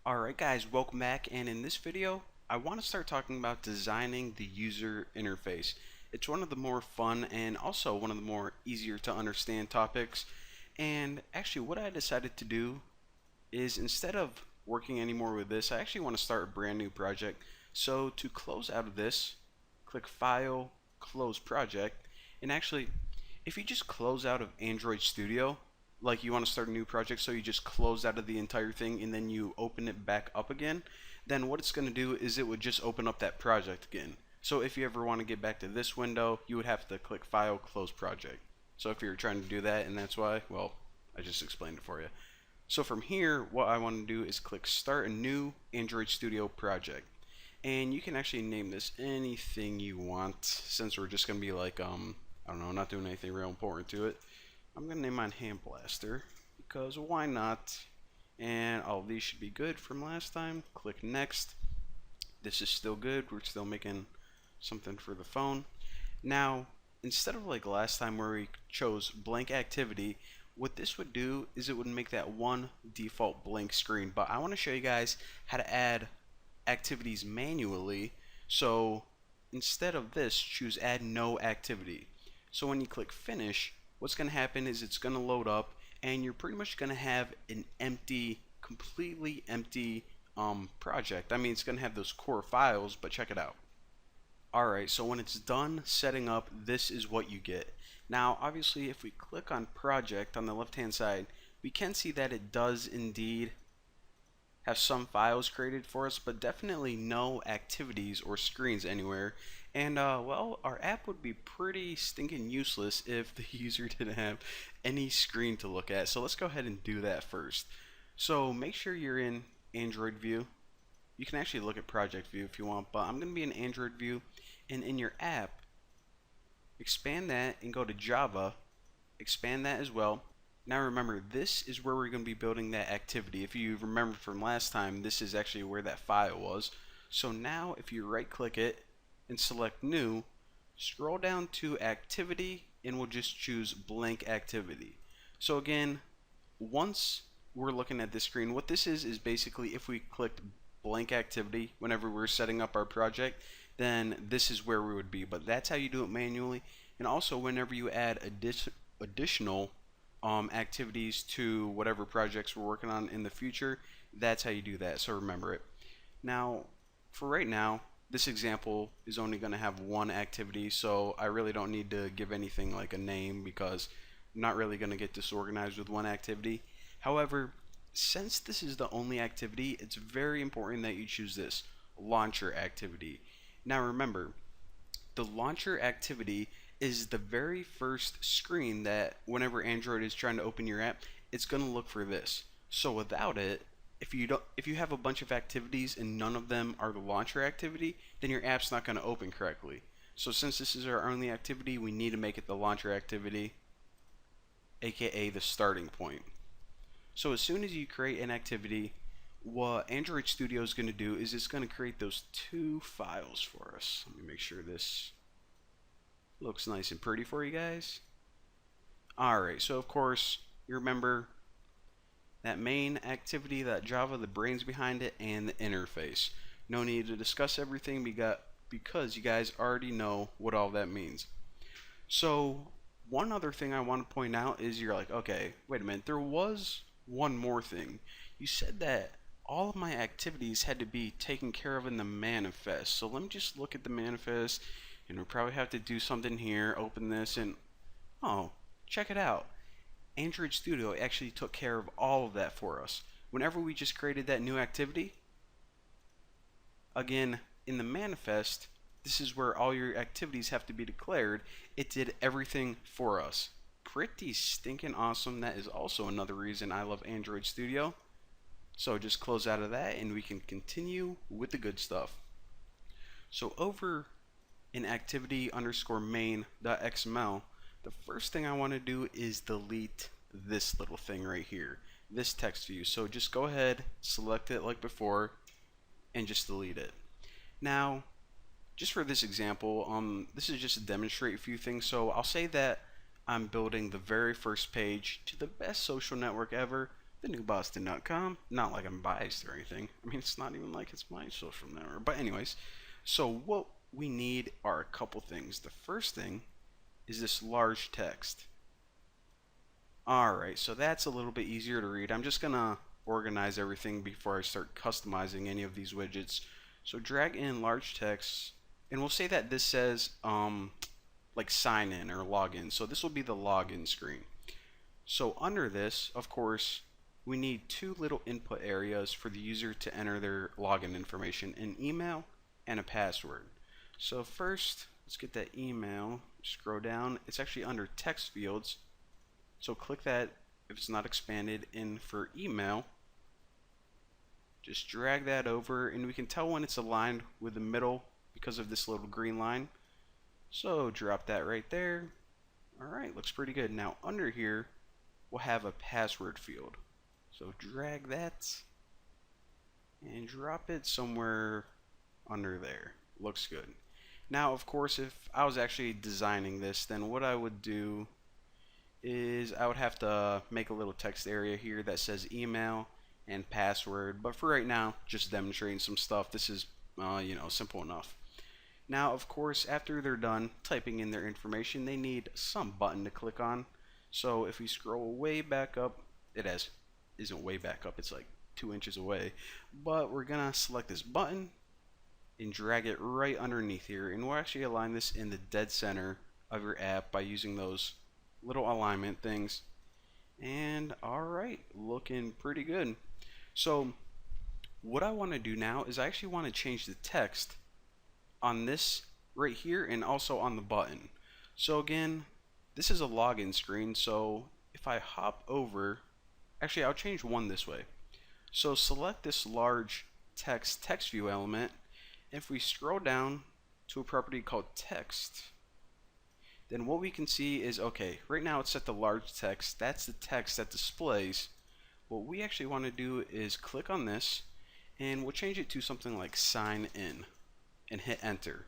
Alright guys, welcome back, and in this video I want to start talking about designing the user interface. It's one of the more fun and also one of the more easier to understand topics, and actually what I decided to do is instead of working anymore with this, I actually want to start a brand new project. So to close out of this, click File, Close Project, and actually if you just close out of Android Studio, like you want to start a new project, so you just close out of the entire thing and then you open it back up again, then what it's going to do is it would just open up that project again. So if you ever want to get back to this window, you would have to click File, Close Project. So if you're trying to do that and that's why, well, I just explained it for you. So from here, what I want to do is click Start a New Android Studio Project. And you can actually name this anything you want, since we're just going to be like, I don't know, not doing anything real important to it. I'm going to name mine Hand Blaster, because why not? And all of these should be good from last time. Click Next. This is still good. We're still making something for the phone. Now, instead of like last time where we chose blank activity, what this would do is it would make that one default blank screen. But I want to show you guys how to add activities manually. So instead of this, choose Add No Activity. So when you click Finish, what's going to happen is it's going to load up and you're pretty much going to have an empty, completely empty project. I mean, it's going to have those core files, but check it out. Alright, so when it's done setting up, this is what you get. Now, obviously, if we click on Project on the left-hand side, we can see that it does indeed have some files created for us, but definitely no activities or screens anywhere. And well, our app would be pretty stinking useless if the user didn't have any screen to look at. So let's go ahead and do that first. So make sure you're in Android view. You can actually look at project view if you want, but I'm going to be in Android view. And in your app, expand that and go to Java. Expand that as well. Now remember, this is where we're going to be building that activity. If you remember from last time, this is actually where that file was. So now if you right click it and select New, scroll down to Activity and we'll just choose Blank Activity. So again, once we're looking at this screen, what this is basically if we clicked Blank Activity whenever we're setting up our project, then this is where we would be. But that's how you do it manually. And also whenever you add additional activities to whatever projects we're working on in the future, that's how you do that, so remember it. Now for right now, this example is only going to have one activity, so I really don't need to give anything like a name because I'm not really going to get disorganized with one activity. However, since this is the only activity, it's very important that you choose this launcher activity. Now remember, the launcher activity is the very first screen that whenever Android is trying to open your app, it's going to look for this. So without it, if you have a bunch of activities and none of them are the launcher activity, then your app's not going to open correctly. So since this is our only activity, we need to make it the launcher activity, aka the starting point. So as soon as you create an activity, what Android Studio is going to do is it's going to create those two files for us. Let me make sure this looks nice and pretty for you guys. Alright, so of course, you remember that main activity, that Java, the brains behind it, and the interface. No need to discuss everything because you guys already know what all that means. So, one other thing I want to point out is you're like, okay, wait a minute, there was one more thing. You said that all of my activities had to be taken care of in the manifest. So let me just look at the manifest. And we'll probably have to do something here, open this, and oh, check it out. Android Studio actually took care of all of that for us. Whenever we just created that new activity, again, in the manifest, this is where all your activities have to be declared. It did everything for us. Pretty stinking awesome. That is also another reason I love Android Studio. So just close out of that and we can continue with the good stuff. So over in activity underscore main.xml, the first thing I want to do is delete this little thing right here, this text view. So just go ahead, select it like before, and just delete it. Now, just for this example, this is just to demonstrate a few things. So I'll say that I'm building the very first page to the best social network ever, thenewboston.com. Not like I'm biased or anything. I mean, it's not even like it's my social network. But anyways, so what we need are a couple things. The first thing is this large text. Alright, so that's a little bit easier to read. I'm just gonna organize everything before I start customizing any of these widgets. So drag in large text, and we'll say that this says like sign in or login. So this will be the login screen. So under this, of course, we need two little input areas for the user to enter their login information, an email and a password. So first, let's get that email. Scroll down. It's actually under text fields. So click that if it's not expanded. In for email, just drag that over, and we can tell when it's aligned with the middle because of this little green line. So drop that right there. Alright, looks pretty good. Now under here, we'll have a password field. So drag that and drop it somewhere under there. Looks good. Now, of course, if I was actually designing this, then what I would do is I would have to make a little text area here that says email and password. But for right now, just demonstrating some stuff, this is, simple enough. Now, of course, after they're done typing in their information, they need some button to click on. So if we scroll way back up, isn't way back up, it's like 2 inches away. But we're gonna select this button and drag it right underneath here, and we'll actually align this in the dead center of your app by using those little alignment things. And alright, looking pretty good. So what I want to do now is I actually want to change the text on this right here and also on the button. So again, this is a login screen, so if I hop over, actually I'll change one this way. So select this large text view element. If we scroll down to a property called text, then what we can see is, okay, right now it's set to large text. That's the text that displays. What we actually want to do is click on this, and we'll change it to something like sign in and hit enter.